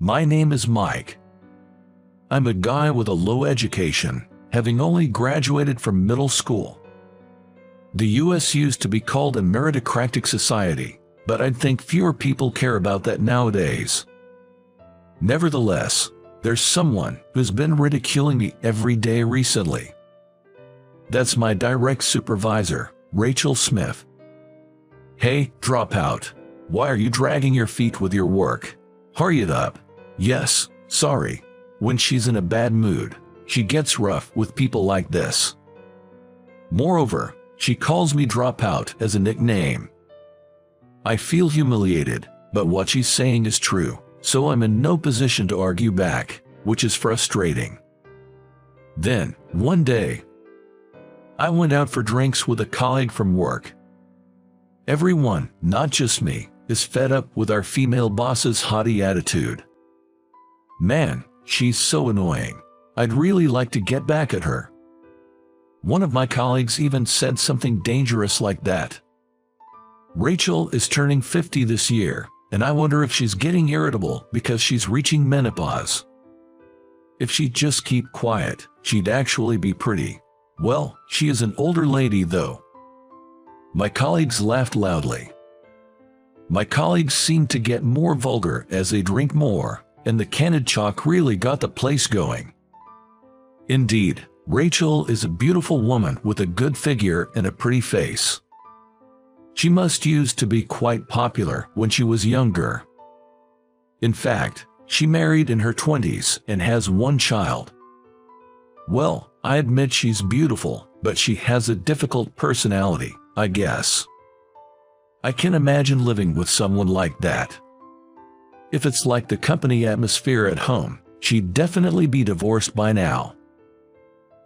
My name is Mike. I'm a guy with a low education, having only graduated from middle school. The US used to be called a meritocratic society, but I'd think fewer people care about that nowadays. Nevertheless, there's someone who's been ridiculing me every day recently. That's my direct supervisor, Rachel Smith. Hey, dropout. Why are you dragging your feet with your work? Hurry it up. Yes, sorry. When she's in a bad mood, she gets rough with people like this. Moreover, she calls me dropout as a nickname. I feel humiliated, but what she's saying is true, so I'm in no position to argue back, which is frustrating. Then, one day, I went out for drinks with a colleague from work. Everyone, not just me, is fed up with our female boss's haughty attitude. Man, she's so annoying. I'd really like to get back at her. One of my colleagues even said something dangerous like that. Rachel is turning 50 this year, and I wonder if she's getting irritable because she's reaching menopause. If she'd just keep quiet, she'd actually be pretty. Well, she is an older lady though. My colleagues laughed loudly. My colleagues seemed to get more vulgar as they drink more, and the canned chalk really got the place going. Indeed, Rachel is a beautiful woman with a good figure and a pretty face. She must used to be quite popular when she was younger. In fact, she married in her 20s and has one child. Well, I admit she's beautiful, but she has a difficult personality, I guess. I can imagine living with someone like that. If it's like the company atmosphere at home, she'd definitely be divorced by now.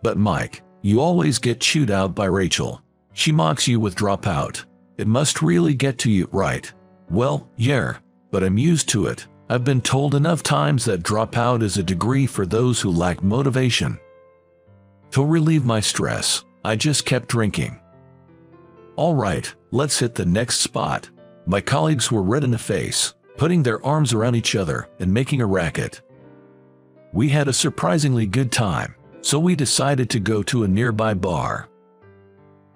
But Mike, you always get chewed out by Rachel. She mocks you with dropout. It must really get to you, right? Well, yeah, but I'm used to it. I've been told enough times that dropout is a degree for those who lack motivation. To relieve my stress, I just kept drinking. All right, let's hit the next spot. My colleagues were red in the face, putting their arms around each other and making a racket. We had a surprisingly good time, so we decided to go to a nearby bar.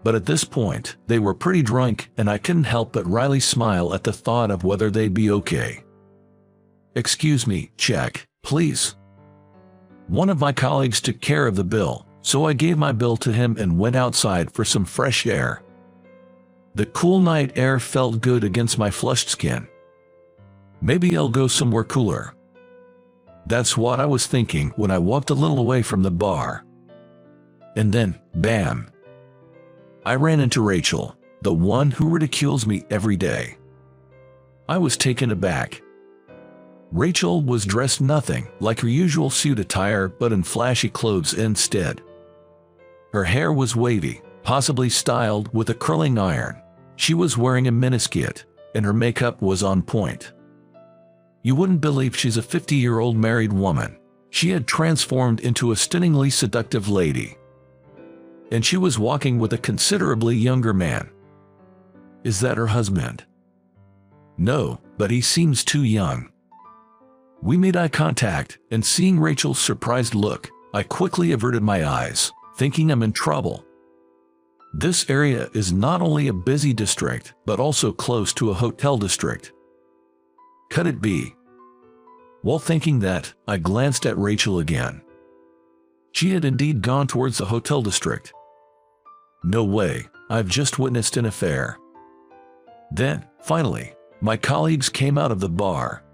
But at this point, they were pretty drunk and I couldn't help but wryly smile at the thought of whether they'd be okay. Excuse me, check, please. One of my colleagues took care of the bill, so I gave my bill to him and went outside for some fresh air. The cool night air felt good against my flushed skin. Maybe I'll go somewhere cooler. That's what I was thinking when I walked a little away from the bar. And then, bam! I ran into Rachel, the one who ridicules me every day. I was taken aback. Rachel was dressed nothing like her usual suit attire but in flashy clothes instead. Her hair was wavy, possibly styled with a curling iron. She was wearing a miniskirt, and her makeup was on point. You wouldn't believe she's a 50-year-old married woman. She had transformed into a stunningly seductive lady. And she was walking with a considerably younger man. Is that her husband? No, but he seems too young. We made eye contact, and seeing Rachel's surprised look, I quickly averted my eyes, thinking I'm in trouble. This area is not only a busy district, but also close to a hotel district. Could it be? While thinking that, I glanced at Rachel again. She had indeed gone towards the hotel district. No way, I've just witnessed an affair. Then, finally, my colleagues came out of the bar.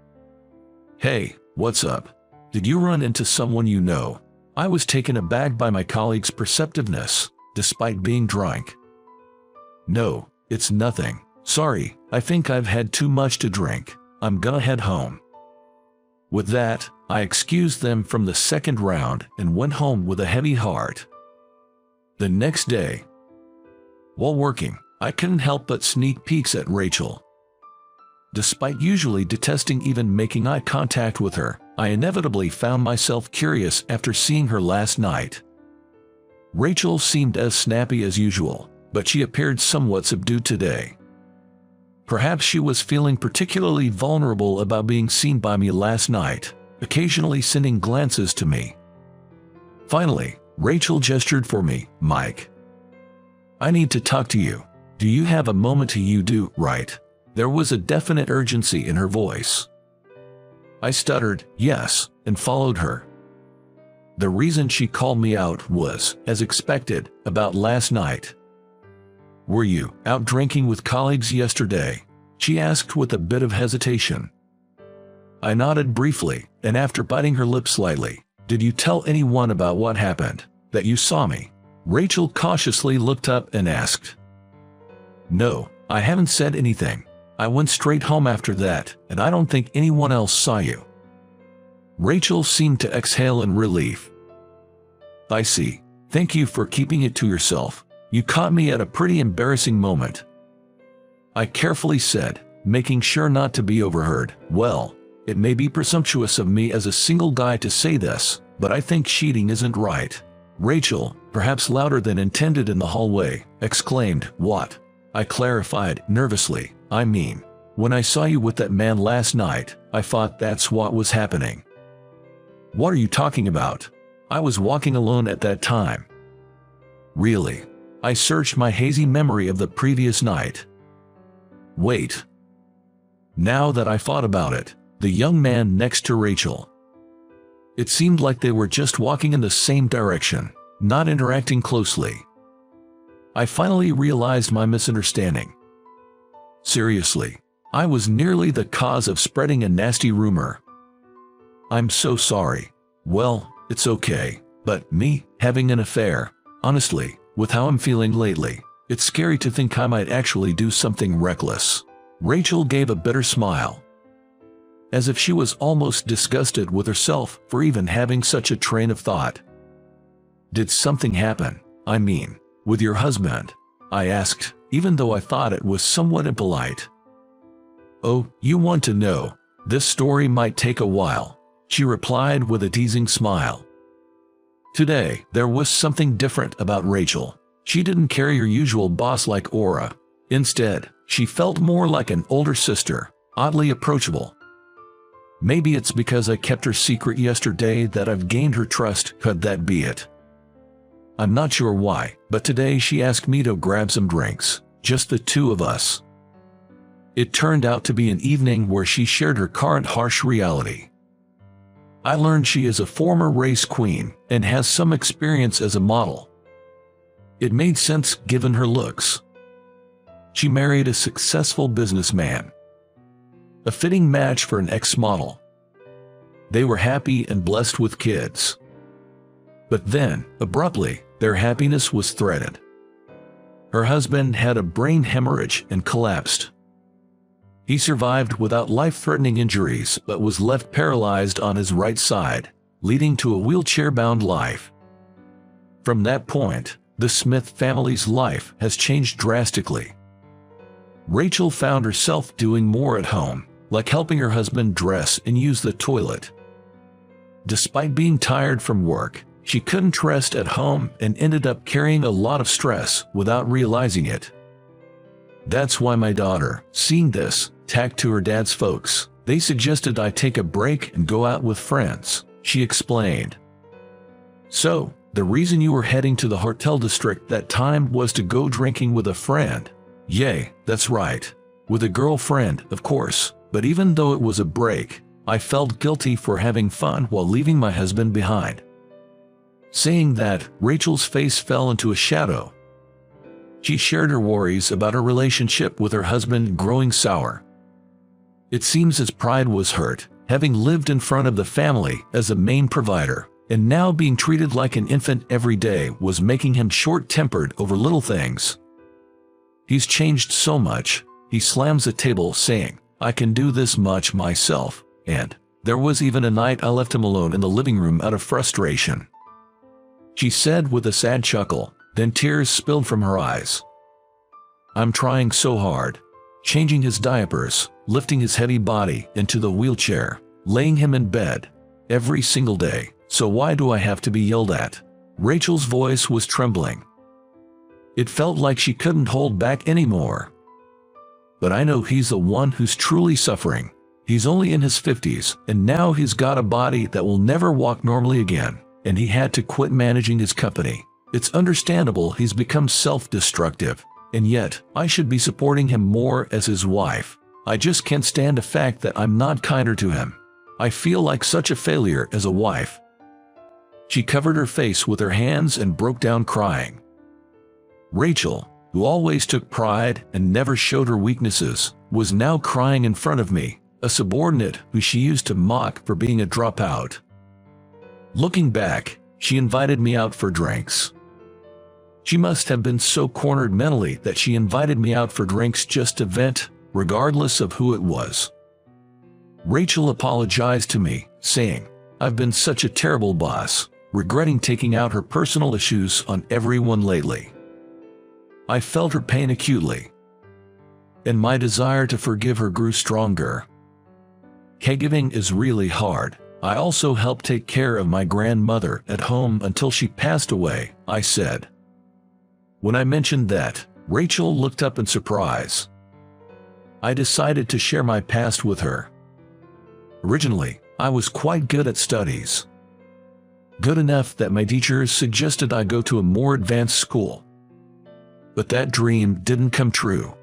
Hey, what's up? Did you run into someone you know? I was taken aback by my colleague's perceptiveness, despite being drunk. No, it's nothing. Sorry, I think I've had too much to drink. I'm gonna head home. With that, I excused them from the second round and went home with a heavy heart. The next day, while working, I couldn't help but sneak peeks at Rachel. Despite usually detesting even making eye contact with her, I inevitably found myself curious after seeing her last night. Rachel seemed as snappy as usual, but she appeared somewhat subdued today. Perhaps she was feeling particularly vulnerable about being seen by me last night, occasionally sending glances to me. Finally, Rachel gestured for me. "Mike, I need to talk to you. Do you have a moment? You do, right?" There was a definite urgency in her voice. I stuttered, "Yes," and followed her. The reason she called me out was, as expected, about last night. "Were you out drinking with colleagues yesterday?" she asked with a bit of hesitation. I nodded briefly, and after biting her lip slightly, "Did you tell anyone about what happened, that you saw me?" Rachel cautiously looked up and asked. "No, I haven't said anything. I went straight home after that, and I don't think anyone else saw you." Rachel seemed to exhale in relief. "I see. Thank you for keeping it to yourself. You caught me at a pretty embarrassing moment," I carefully said, making sure not to be overheard. "Well, it may be presumptuous of me as a single guy to say this, but I think cheating isn't right." Rachel, perhaps louder than intended in the hallway, exclaimed, "What?" I clarified, nervously, "I mean, when I saw you with that man last night, I thought that's what was happening." "What are you talking about? I was walking alone at that time." "Really?" I searched my hazy memory of the previous night. Wait. Now that I thought about it, the young man next to Rachel. It seemed like they were just walking in the same direction, not interacting closely. I finally realized my misunderstanding. Seriously, I was nearly the cause of spreading a nasty rumor. "I'm so sorry." "Well, it's okay, but me, having an affair, honestly, with how I'm feeling lately, it's scary to think I might actually do something reckless." Rachel gave a bitter smile, as if she was almost disgusted with herself for even having such a train of thought. "Did something happen? I mean, with your husband?" I asked, even though I thought it was somewhat impolite. "Oh, you want to know? This story might take a while," she replied with a teasing smile. Today, there was something different about Rachel. She didn't carry her usual boss-like aura. Instead, she felt more like an older sister, oddly approachable. Maybe it's because I kept her secret yesterday that I've gained her trust. Could that be it? I'm not sure why, but today she asked me to grab some drinks, just the two of us. It turned out to be an evening where she shared her current harsh reality. I learned she is a former race queen and has some experience as a model. It made sense given her looks. She married a successful businessman, a fitting match for an ex-model. They were happy and blessed with kids. But then, abruptly, their happiness was threatened. Her husband had a brain hemorrhage and collapsed. He survived without life-threatening injuries but was left paralyzed on his right side, leading to a wheelchair-bound life. From that point, the Smith family's life has changed drastically. Rachel found herself doing more at home, like helping her husband dress and use the toilet. Despite being tired from work, she couldn't rest at home and ended up carrying a lot of stress without realizing it. That's why my daughter, seeing this, tacked to her dad's folks. They suggested I take a break and go out with friends, she explained. "So, the reason you were heading to the hotel district that time was to go drinking with a friend?" "Yay, that's right. With a girlfriend, of course, but even though it was a break, I felt guilty for having fun while leaving my husband behind." Saying that, Rachel's face fell into a shadow. She shared her worries about her relationship with her husband growing sour. It seems his pride was hurt, having lived in front of the family as a main provider, and now being treated like an infant every day was making him short-tempered over little things. "He's changed so much," he slams the table saying, "I can do this much myself," and there was even a night I left him alone in the living room out of frustration. She said with a sad chuckle, then tears spilled from her eyes. "I'm trying so hard. Changing his diapers, lifting his heavy body into the wheelchair, laying him in bed, every single day, so why do I have to be yelled at?" Rachel's voice was trembling. It felt like she couldn't hold back anymore. but I know he's the one who's truly suffering. He's only in his 50s, and now he's got a body that will never walk normally again, and he had to quit managing his company. It's understandable he's become self-destructive, and yet I should be supporting him more as his wife. I just can't stand the fact that I'm not kinder to him. I feel like such a failure as a wife." She covered her face with her hands and broke down crying. Rachel, who always took pride and never showed her weaknesses, was now crying in front of me, a subordinate who she used to mock for being a dropout. Looking back, she invited me out for drinks. She must have been so cornered mentally that she invited me out for drinks just to vent, regardless of who it was. Rachel apologized to me, saying, "I've been such a terrible boss, regretting taking out her personal issues on everyone lately." I felt her pain acutely, and my desire to forgive her grew stronger. Caregiving is really hard. I also helped take care of my grandmother at home until she passed away, I said. When I mentioned that, Rachel looked up in surprise. I decided to share my past with her. Originally, I was quite good at studies. Good enough that my teachers suggested I go to a more advanced school. But that dream didn't come true,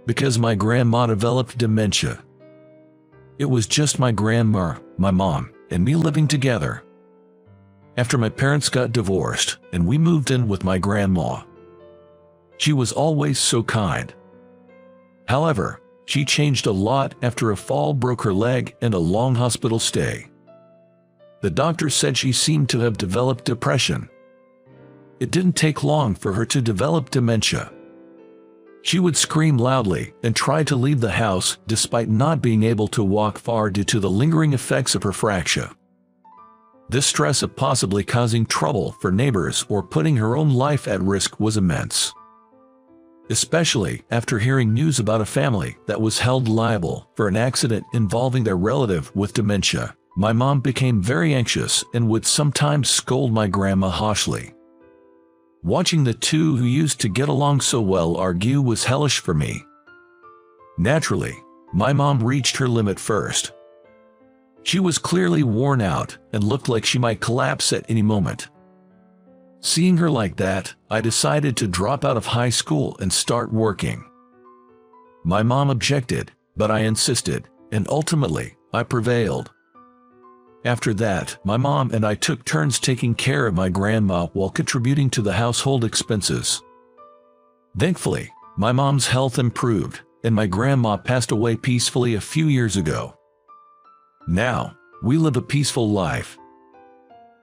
because my grandma developed dementia. It was just my grandma, my mom, and me living together. After my parents got divorced and we moved in with my grandma. She was always so kind. However, she changed a lot after a fall broke her leg and a long hospital stay. The doctor said she seemed to have developed depression. It didn't take long for her to develop dementia. She would scream loudly and try to leave the house despite not being able to walk far due to the lingering effects of her fracture. This stress of possibly causing trouble for neighbors or putting her own life at risk was immense. Especially after hearing news about a family that was held liable for an accident involving their relative with dementia, my mom became very anxious and would sometimes scold my grandma harshly. Watching the two who used to get along so well argue was hellish for me. Naturally, my mom reached her limit first. She was clearly worn out and looked like she might collapse at any moment. Seeing her like that, I decided to drop out of high school and start working. My mom objected, but I insisted, and ultimately, I prevailed. After that, my mom and I took turns taking care of my grandma while contributing to the household expenses. Thankfully, my mom's health improved, and my grandma passed away peacefully a few years ago. Now, we live a peaceful life.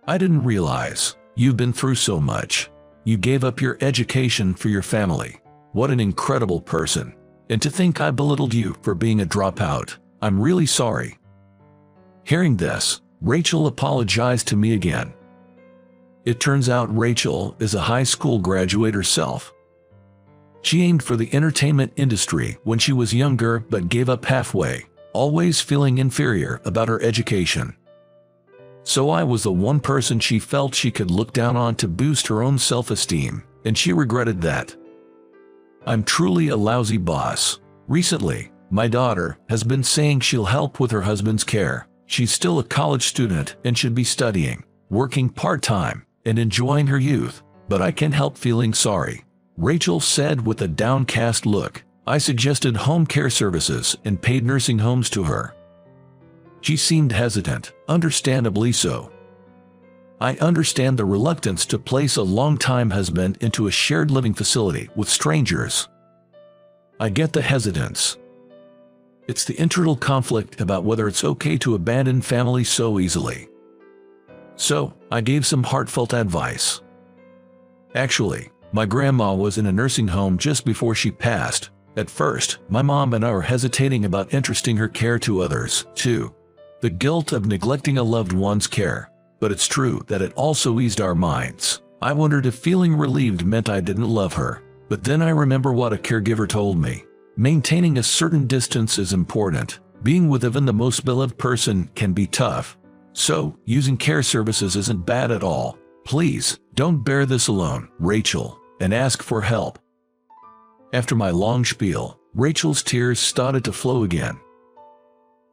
I didn't realize you've been through so much. You gave up your education for your family. What an incredible person. And to think I belittled you for being a dropout. I'm really sorry. Hearing this, Rachel apologized to me again. It turns out Rachel is a high school graduate herself. She aimed for the entertainment industry when she was younger but gave up halfway, always feeling inferior about her education. So I was the one person she felt she could look down on to boost her own self-esteem, and she regretted that. I'm truly a lousy boss. Recently, my daughter has been saying she'll help with her husband's care. She's still a college student and should be studying, working part-time, and enjoying her youth, but I can't help feeling sorry. Rachel said with a downcast look. I suggested home care services and paid nursing homes to her. She seemed hesitant, understandably so. I understand the reluctance to place a longtime husband into a shared living facility with strangers. I get the hesitance. It's the internal conflict about whether it's okay to abandon family so easily. So, I gave some heartfelt advice. Actually, my grandma was in a nursing home just before she passed. At first, my mom and I were hesitating about entrusting her care to others, too. The guilt of neglecting a loved one's care. But it's true that it also eased our minds. I wondered if feeling relieved meant I didn't love her. But then I remember what a caregiver told me. Maintaining a certain distance is important. Being with even the most beloved person can be tough. So, using care services isn't bad at all. Please, don't bear this alone, Rachel, and ask for help. After my long spiel, Rachel's tears started to flow again.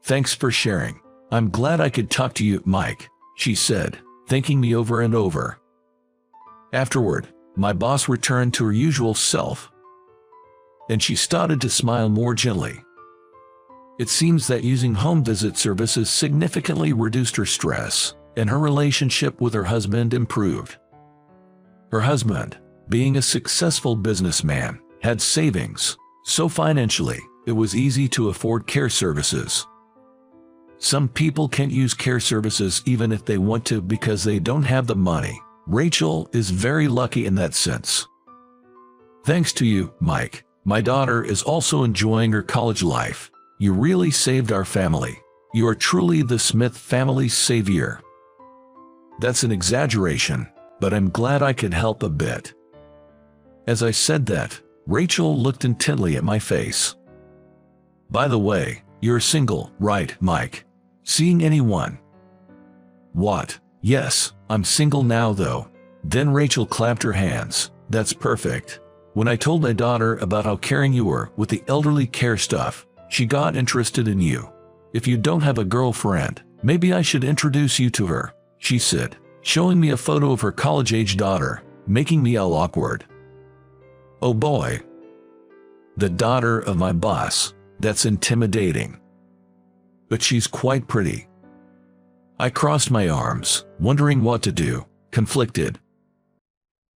"Thanks for sharing. I'm glad I could talk to you, Mike," she said, thanking me over and over. Afterward, my boss returned to her usual self, and she started to smile more gently. It seems that using home visit services significantly reduced her stress, and her relationship with her husband improved. Her husband, being a successful businessman, had savings, so financially, it was easy to afford care services. Some people can't use care services even if they want to because they don't have the money. Rachel is very lucky in that sense. Thanks to you, Mike, my daughter is also enjoying her college life. You really saved our family. You are truly the Smith family's savior. That's an exaggeration, but I'm glad I could help a bit. As I said that, Rachel looked intently at my face. By the way, you're single, right, Mike? Seeing anyone? What? Yes, I'm single now though. Then Rachel clapped her hands. That's perfect. When I told my daughter about how caring you were with the elderly care stuff, she got interested in you. If you don't have a girlfriend, maybe I should introduce you to her, she said, showing me a photo of her college-age daughter, making me all awkward. Oh boy. The daughter of my boss, that's intimidating. But she's quite pretty. I crossed my arms, wondering what to do, conflicted.